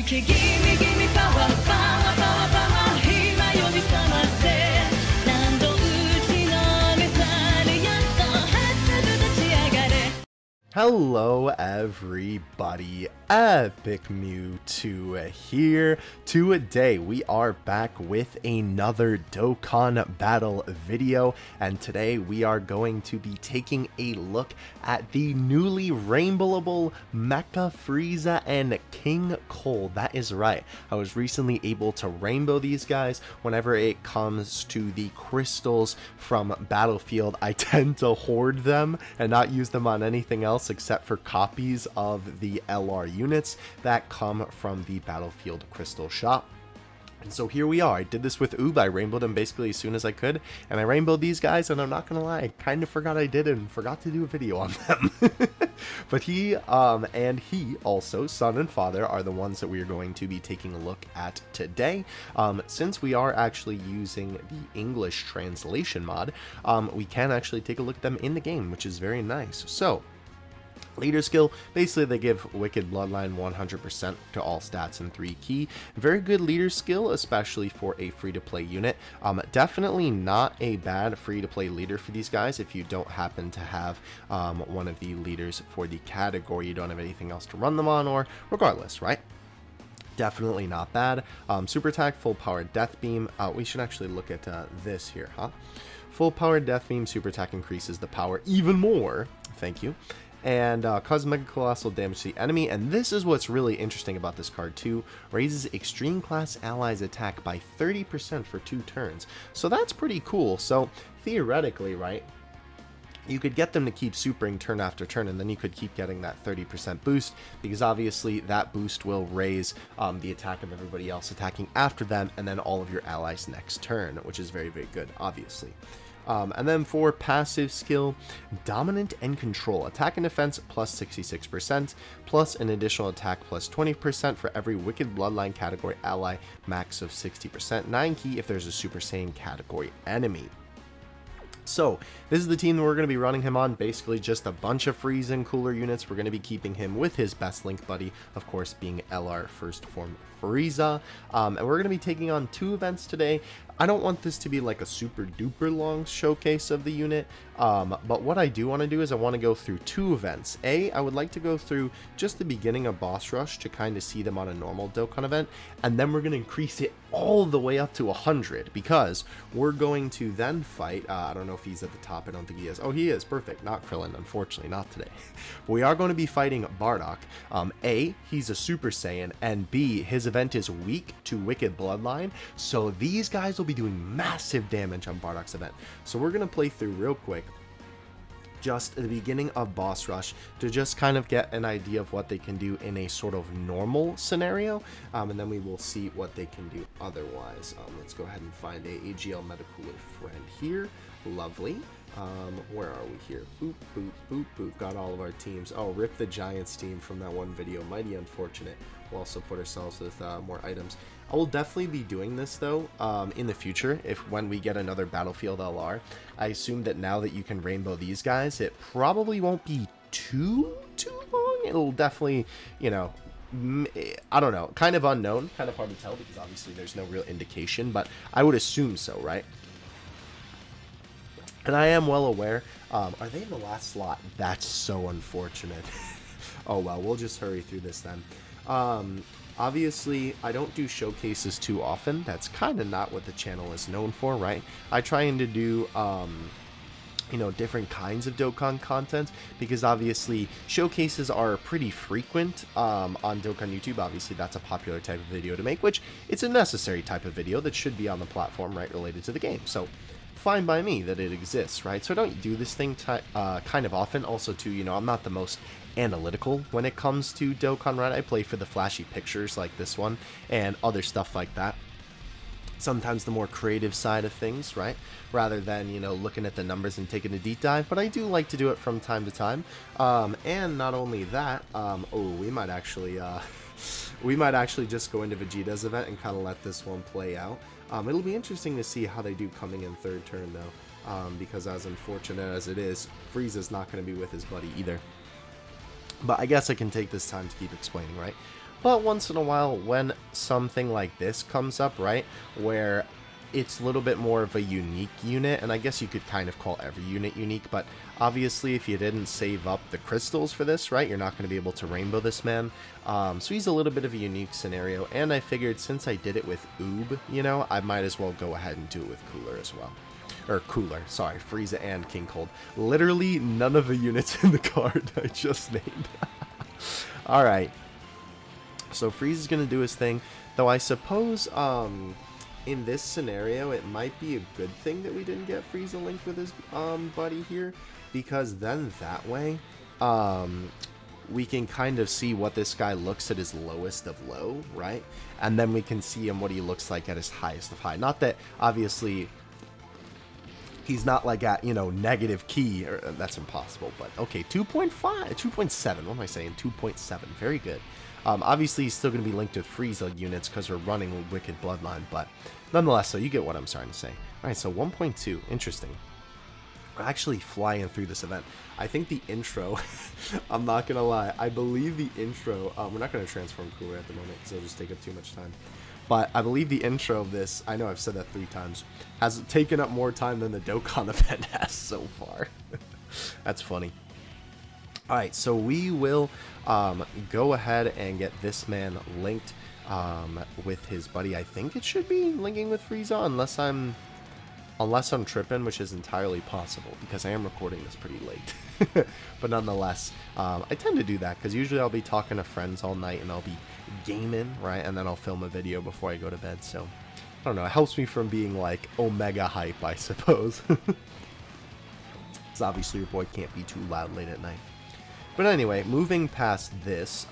け Gimme gimme power power power power 今呼び覚ませ何度打ちのめされやっと初ぶ立ち上がれ Hello everybody, Epic Mewtwo here. Today we are back with another Dokkan battle video, and today we are going to be taking a look at the newly rainbowable Mecha Frieza and King Cole. That is right, I was recently able to rainbow these guys. Whenever it comes to the crystals from Battlefield, I tend to hoard them and not use them on anything else except for copies of the LR units that come from the Battlefield Crystal Shop. And so here we are. I did this with Oob. I rainbowed him basically as soon as I could, and I rainbowed these guys, and I'm not gonna lie, I kind of forgot I did it and forgot to do a video on them. But he and he also, son and father, are the ones that we are going to be taking a look at today. Since we are actually using the English translation mod, we can actually take a look at them in the game, which is very nice. So leader skill, basically they give Wicked Bloodline 100% to all stats and 3 key. Very good leader skill, especially for a free-to-play unit. Definitely not a bad free-to-play leader for these guys if you don't happen to have one of the leaders for the category, you don't have anything else to run them on, or regardless, right? Definitely not bad. Super attack, full power death beam. We should actually look at this here, huh? Full power death beam, super attack increases the power even more. Thank you. And causes mega colossal damage to the enemy, and this is what's really interesting about this card too. Raises extreme class allies attack by 30% for 2 turns, so that's pretty cool. So theoretically, right, you could get them to keep supering turn after turn, and then you could keep getting that 30% boost, because obviously that boost will raise the attack of everybody else attacking after them, and then all of your allies next turn, which is very, very good, obviously. And then for passive skill, dominant and control, attack and defense plus 66%, plus an additional attack plus 20% for every Wicked Bloodline category ally, max of 60%, 9 key if there's a Super Saiyan category enemy. So this is the team that we're going to be running him on, basically just a bunch of Frieza and cooler units. We're going to be keeping him with his best link buddy, of course being LR First Form Frieza, and we're going to be taking on 2 events today. I don't want this to be like a super duper long showcase of the unit, but what I do want to do is I want to go through 2 events. I would like to go through just the beginning of Boss Rush to kind of see them on a normal Dokkan event, and then we're going to increase it all the way up to 100, because we're going to then fight, I don't know if he's at the top, I don't think he is. Oh, he is, perfect, not Krillin, unfortunately, not today. But we are going to be fighting Bardock. A, he's a Super Saiyan, and B, his event is weak to Wicked Bloodline, so these guys will be doing massive damage on Bardock's event. So we're going to play through real quick just at the beginning of Boss Rush to just kind of get an idea of what they can do in a sort of normal scenario, and then we will see what they can do otherwise. Let's go ahead and find a AGL Metacooler friend here. Lovely. Where are we here? Boop, boop, boop, boop. Got all of our teams. Oh, rip the Giants team from that one video. Mighty unfortunate. We'll also put ourselves with more items. I will definitely be doing this though in the future when we get another Battlefield LR. I assume that now that you can rainbow these guys, it probably won't be too long. It'll definitely, you know, I don't know, kind of unknown, kind of hard to tell because obviously there's no real indication, but I would assume so, right? And I am well aware. Are they in the last slot? That's so unfortunate. Oh well, we'll just hurry through this then. Obviously, I don't do showcases too often. That's kind of not what the channel is known for, right? I try to do, you know, different kinds of Dokkan content, because obviously showcases are pretty frequent on Dokkan YouTube. Obviously, that's a popular type of video to make, which it's a necessary type of video that should be on the platform, right, related to the game. So fine by me that it exists, right? So I don't do this thing kind of often. Also, too, you know, I'm not the most analytical when it comes to Dokkan, right? I play for the flashy pictures like this one and other stuff like that. Sometimes the more creative side of things, right? Rather than, you know, looking at the numbers and taking a deep dive, but I do like to do it from time to time. And not only that, oh, we might actually just go into Vegeta's event and kind of let this one play out. It'll be interesting to see how they do coming in 3rd turn though, because as unfortunate as it is, Frieza's not going to be with his buddy either. But I guess I can take this time to keep explaining, right? But once in a while, when something like this comes up, right, where it's a little bit more of a unique unit, and I guess you could kind of call every unit unique, but obviously if you didn't save up the crystals for this, right, you're not going to be able to rainbow this man. So he's a little bit of a unique scenario, and I figured since I did it with Oob, you know, I might as well go ahead and do it with Cooler as well. Or Cooler, sorry, Frieza and King Cold. Literally none of the units in the card I just named. Alright. So Frieza's going to do his thing, though I suppose, in this scenario, it might be a good thing that we didn't get Frieza linked with his buddy here, because then that way, we can kind of see what this guy looks at his lowest of low, right? And then we can see him what he looks like at his highest of high. Not that, obviously, he's not like at, you know, negative key, or that's impossible, but okay, 2.5, 2.7, what am I saying? 2.7, very good. Obviously, he's still going to be linked with Frieza units because we're running Wicked Bloodline, but nonetheless, so you get what I'm starting to say. Alright, so 1.2, interesting. We're actually flying through this event. I think the intro, I'm not going to lie, I believe the intro, we're not going to transform Cooler at the moment because it'll just take up too much time. But I believe the intro of this, I know I've said that 3 times, has taken up more time than the Dokkan event has so far. That's funny. Alright, so we will go ahead and get this man linked with his buddy. I think it should be linking with Frieza, unless I'm tripping, which is entirely possible, because I am recording this pretty late. But nonetheless, I tend to do that, because usually I'll be talking to friends all night, and I'll be gaming, right, and then I'll film a video before I go to bed, so, I don't know, it helps me from being, like, Omega hype, I suppose. Because obviously your boy can't be too loud late at night. But anyway, moving past this,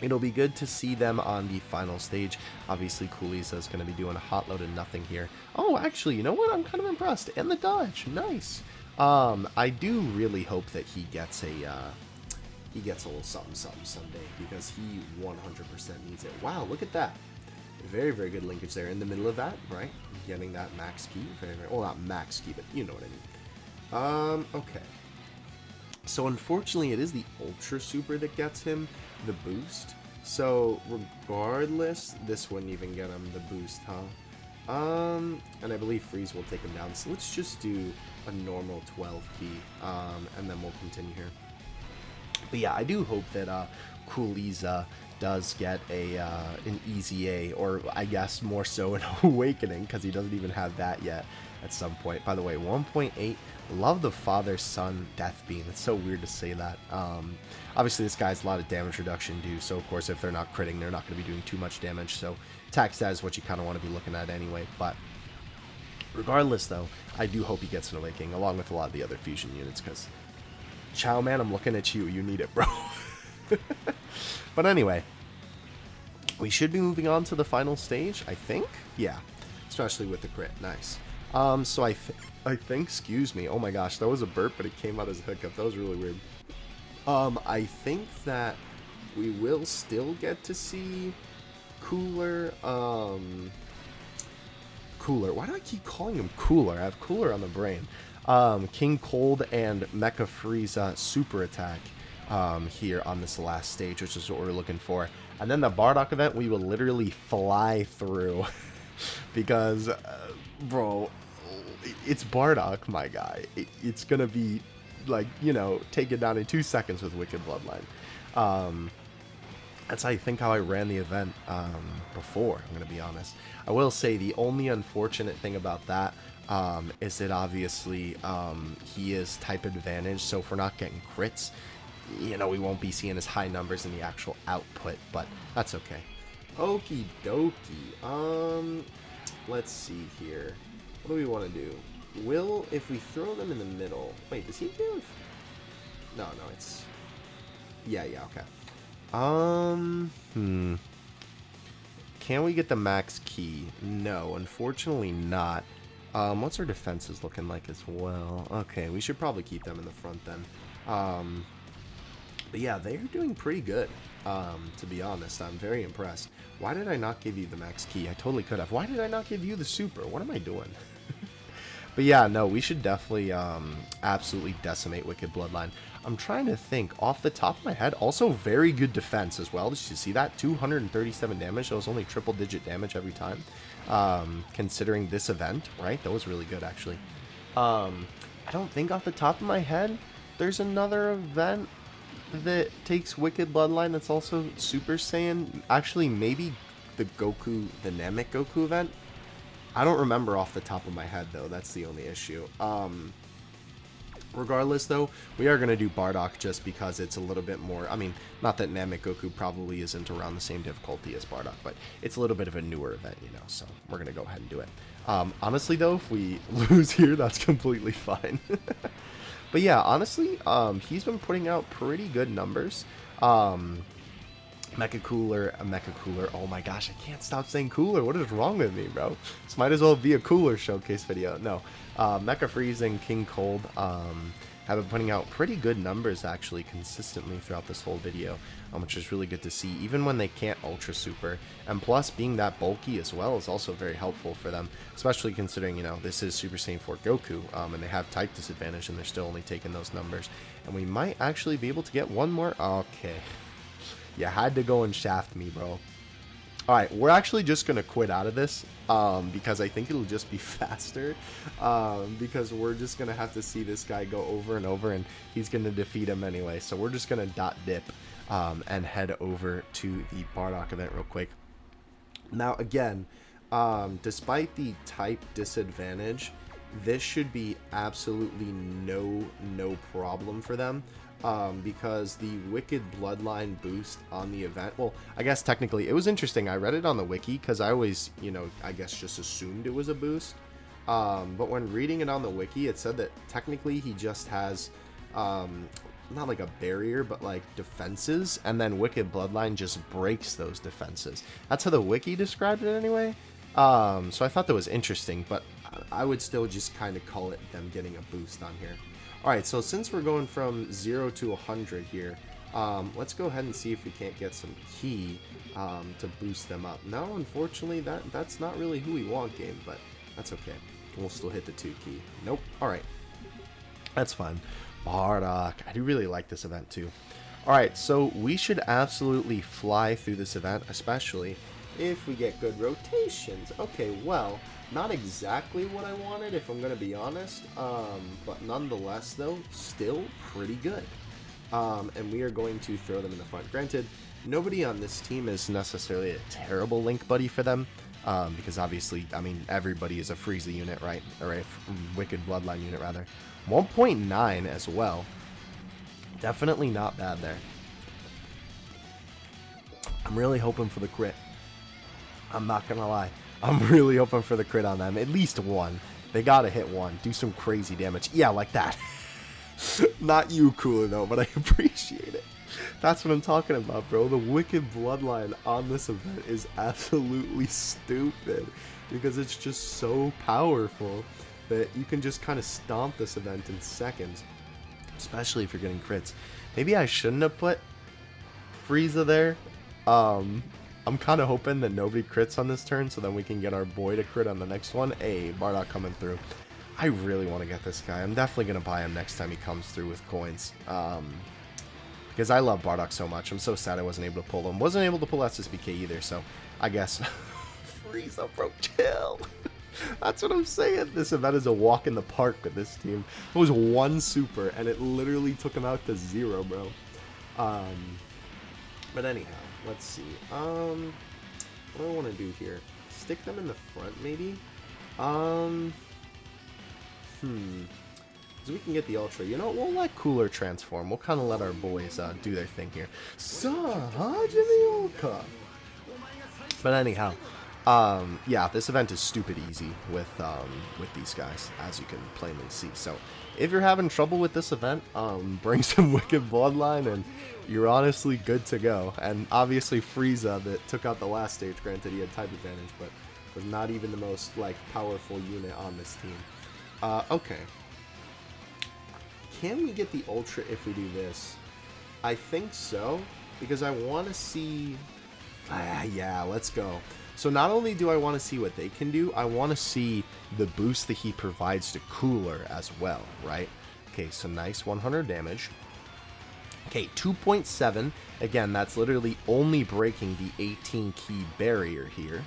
it'll be good to see them on the final stage. Obviously, Coolisa is going to be doing a hot load of nothing here. Oh, actually, you know what? I'm kind of impressed. And the dodge. Nice. I do really hope that he gets a little something someday, because he 100% needs it. Wow, look at that. Very, very good linkage there in the middle of that, right? Getting that max key. Very, very, well, not max key, but you know what I mean. Okay. So unfortunately, it is the Ultra Super that gets him the boost. So regardless, this wouldn't even get him the boost, huh? And I believe Freeze will take him down. So let's just do a normal 12 key, and then we'll continue here. But yeah, I do hope that Cooliza does get an easy A, or I guess more so an Awakening, because he doesn't even have that yet at some point. By the way, 1.8. Love the father-son death beam. It's so weird to say that. Obviously, this guy's a lot of damage reduction due, so of course, if they're not critting, they're not going to be doing too much damage. So attack stat is what you kind of want to be looking at anyway. But regardless, though, I do hope he gets an Awakening, along with a lot of the other fusion units, because Chow Man, I'm looking at you. You need it, bro. But anyway, we should be moving on to the final stage, I think. Yeah, especially with the crit. Nice. So I think, excuse me, oh my gosh, that was a burp, but it came out as a hiccup. That was really weird. I think that we will still get to see Cooler, Cooler. Why do I keep calling him Cooler? I have Cooler on the brain. King Cold and Mecha Frieza super attack here on this last stage, which is what we're looking for. And then the Bardock event, we will literally fly through because, bro, it's Bardock, my guy. It's gonna be like, you know, take it down in 2 seconds with Wicked Bloodline. That's I think how I ran the event before, I'm gonna be honest. I will say the only unfortunate thing about that is that obviously he is type advantage, so if we're not getting crits, you know, we won't be seeing as high numbers in the actual output, but that's okay. Okie dokie. Let's see here. What do we want to do? If we throw them in the middle... Wait, does he give... No, it's... Yeah, okay. Can we get the max key? No, unfortunately not. What's our defenses looking like as well? Okay, we should probably keep them in the front then. But yeah, they're doing pretty good, to be honest. I'm very impressed. Why did I not give you the max key? I totally could have. Why did I not give you the super? What am I doing? But yeah, no, we should definitely absolutely decimate Wicked Bloodline. I'm trying to think off the top of my head. Also, very good defense as well. Did you see that? 237 damage. That was only triple-digit damage every time. Considering this event, right? That was really good, actually. I don't think off the top of my head there's another event that takes Wicked Bloodline that's also Super Saiyan. Actually, maybe the Namek Goku event. I don't remember off the top of my head, though. That's the only issue. Regardless, though, we are going to do Bardock just because it's a little bit more... I mean, not that Namek Goku probably isn't around the same difficulty as Bardock, but it's a little bit of a newer event, you know, so we're going to go ahead and do it. Honestly, though, if we lose here, that's completely fine. But yeah, honestly, he's been putting out pretty good numbers. Mecha Cooler, oh my gosh, I can't stop saying Cooler. What is wrong with me, bro? This might as well be a Cooler showcase video. No, Mecha Frieza and King Cold have been putting out pretty good numbers, actually, consistently throughout this whole video, which is really good to see, even when they can't Ultra Super. And plus, being that bulky as well is also very helpful for them, especially considering, you know, this is Super Saiyan 4 Goku, and they have type disadvantage, and they're still only taking those numbers. And we might actually be able to get one more. Okay. You had to go and shaft me, bro. Alright, we're actually just going to quit out of this, because I think it'll just be faster, because we're just going to have to see this guy go over and over, and he's going to defeat him anyway. So we're just going to dot dip, and head over to the Bardock event real quick. Now, again, despite the type disadvantage, this should be absolutely no problem for them. Because the Wicked Bloodline boost on the event, well, I guess technically, it was interesting. I read it on the wiki, because I always, you know, I guess just assumed it was a boost. But when reading it on the wiki, it said that technically he just has, not like a barrier, but like defenses, and then Wicked Bloodline just breaks those defenses. That's how the wiki described it anyway. So I thought that was interesting, but I would still just kind of call it them getting a boost on here. Alright, so since we're going from 0 to 100 here, let's go ahead and see if we can't get some key to boost them up. Now, unfortunately, that's not really who we want, game, but that's okay. We'll still hit the 2 key. Nope. Alright. That's fine. Bardock. I do really like this event, too. Alright, so we should absolutely fly through this event, especially if we get good rotations. Okay, well... not exactly what I wanted, if I'm going to be honest, but nonetheless, though, still pretty good. And we are going to throw them in the front. Granted, nobody on this team is necessarily a terrible Link buddy for them, because obviously, I mean, everybody is a Frieza unit, right? Or a Wicked Bloodline unit, rather. 1.9 as well. Definitely not bad there. I'm really hoping for the crit. I'm not going to lie. I'm really hoping for the crit on them. At least one. They gotta hit one. Do some crazy damage. Yeah, like that. Not you, Cooler, though, but I appreciate it. That's what I'm talking about, bro. The Wicked Bloodline on this event is absolutely stupid, because it's just so powerful that you can just kind of stomp this event in seconds, especially if you're getting crits. Maybe I shouldn't have put Frieza there. I'm kind of hoping that nobody crits on this turn, so then we can get our boy to crit on the next one. Hey, Bardock coming through. I really want to get this guy. I'm definitely going to buy him next time he comes through with coins. Because I love Bardock so much. I'm so sad I wasn't able to pull him. Wasn't able to pull SSBK either, so I guess... Frieza, bro, chill. That's what I'm saying. This event is a walk in the park with this team. It was 1 super, and it literally took him out to 0, bro. But anyhow. Let's see. What do I want to do here? Stick them in the front, maybe? So we can get the Ultra. You know, we'll let Cooler transform. We'll kind of let our boys do their thing here. But anyhow, yeah, this event is stupid easy with these guys, as you can plainly see. So if you're having trouble with this event, bring some Wicked Bloodline and you're honestly good to go. And obviously Frieza, that took out the last stage, granted he had type advantage, but was not even the most like powerful unit on this team. Okay. Can we get the Ultra if we do this? I think so, because I want to see... yeah, let's go. So not only do I want to see what they can do, I want to see the boost that he provides to Cooler as well, right? Okay, so nice 100 damage. Okay, 2.7. Again, that's literally only breaking the 18 key barrier here.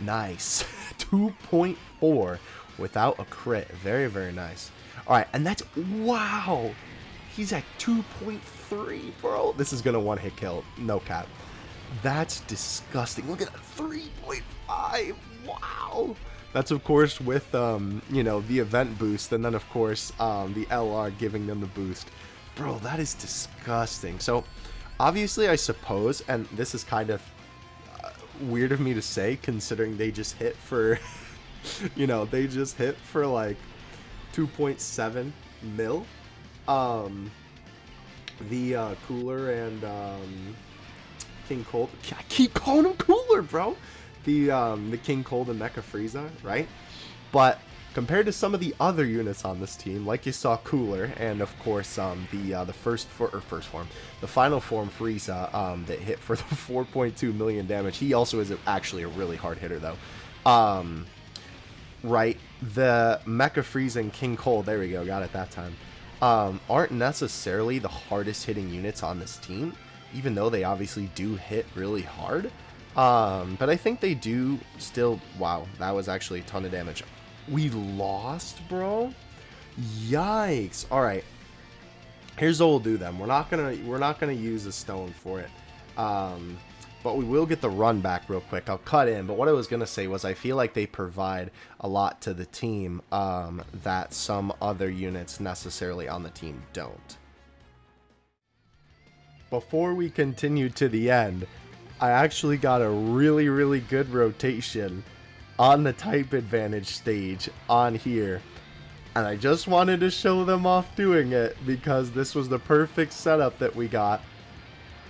Nice. 2.4 without a crit. Very, very nice. All right, and that's, wow. He's at 2.3, bro. This is going to one-hit kill. No cap. That's disgusting. Look at that, 3.5. Wow. That's, of course, with, you know, the event boost. And then, of course, the LR giving them the boost. Bro, that is disgusting. So, obviously, I suppose, and this is kind of weird of me to say, considering they just hit for, you know, they just hit for, like, 2.7 mil. The Cooler and King Cold. I keep calling him Cooler, bro. The King Cold and MECHA FRIEZA, right? But compared to some of the other units on this team, like you saw Cooler, and of course the final form Frieza that hit for the 4.2 million damage. He also is actually a really hard hitter though. Right, the MECHA FRIEZA and King Cold, there we go, got it that time. Aren't necessarily the hardest hitting units on this team, even though they obviously do hit really hard. But I think they do still, wow, that was actually a ton of damage. We lost, bro. Yikes. All right. Here's what we'll do then. We're not gonna use a stone for it. But we will get the run back real quick. I'll cut in. But what I was gonna say was I feel like they provide a lot to the team that some other units necessarily on the team don't. Before we continue to the end, I actually got a really, really good rotation on the type advantage stage on here, and I just wanted to show them off doing it because this was the perfect setup that we got.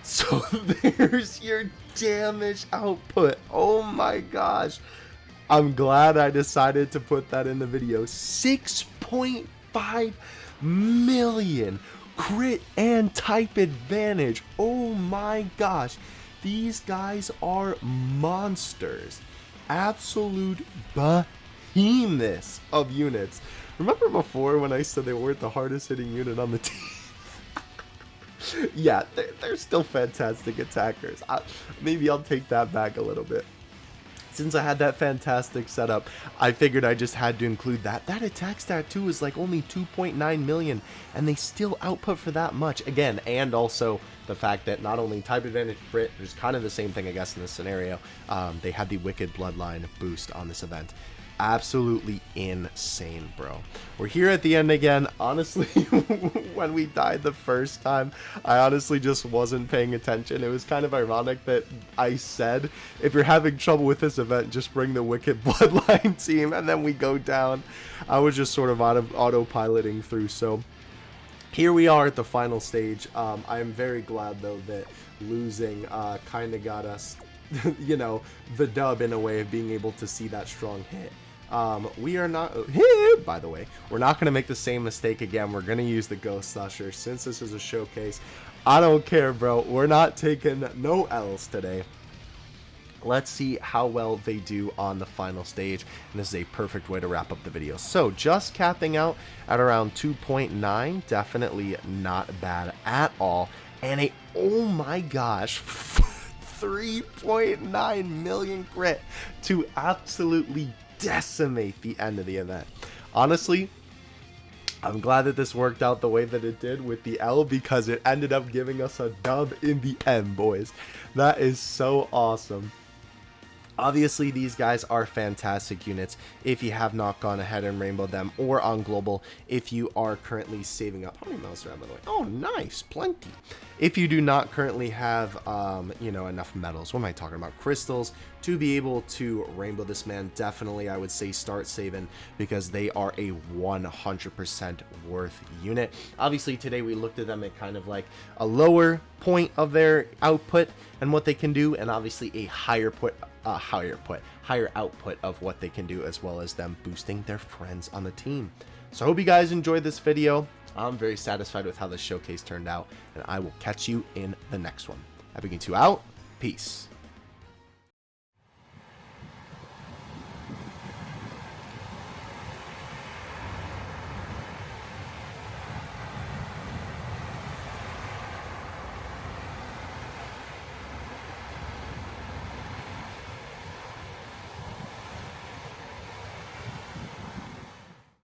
So there's your damage output. Oh my gosh, I'm glad I decided to put that in the video. 6.5 million crit and type advantage. Oh my gosh, these guys are monsters. Absolute behemoths of units. Remember before when I said they weren't the hardest hitting unit on the team? Yeah, they're still fantastic attackers. Maybe I'll take that back a little bit. Since I had that fantastic setup, I figured I just had to include that. That attack stat too is like only 2.9 million, and they still output for that much. Again, and also the fact that not only type advantage crit, which is kind of the same thing I guess in this scenario, they had the Wicked Bloodline boost on this event. Absolutely insane, bro. We're here at the end again. Honestly, when we died the first time, I honestly just wasn't paying attention. It was kind of ironic that I said, if you're having trouble with this event, just bring the Wicked Bloodline team, and then we go down. I was just sort of autopiloting through. So here we are at the final stage. I am very glad though that losing kind of got us you know, the dub in a way of being able to see that strong hit. We are not, by the way, we're not going to make the same mistake again. We're going to use the Ghost Usher since this is a showcase. I don't care, bro. We're not taking no L's today. Let's see how well they do on the final stage, and this is a perfect way to wrap up the video. So just capping out at around 2.9, definitely not bad at all. And a, oh my gosh, 3.9 million crit to absolutely decimate the end of the event. Honestly, I'm glad that this worked out the way that it did with the L, because it ended up giving us a dub in the end, boys. That is so awesome. Obviously, these guys are fantastic units if you have not gone ahead and rainbowed them, or on global if you are currently saving up. How many medals are by the way? Oh, nice, plenty. If you do not currently have, you know, enough medals, what am I talking about? Crystals to be able to rainbow this man, definitely I would say start saving, because they are a 100% worth unit. Obviously, today we looked at them at kind of like a lower point of their output and what they can do, and obviously a higher output of what they can do, as well as them boosting their friends on the team. So I hope you guys enjoyed this video. I'm very satisfied with how this showcase turned out, and I will catch you in the next one. Happy Game 2 out. Peace.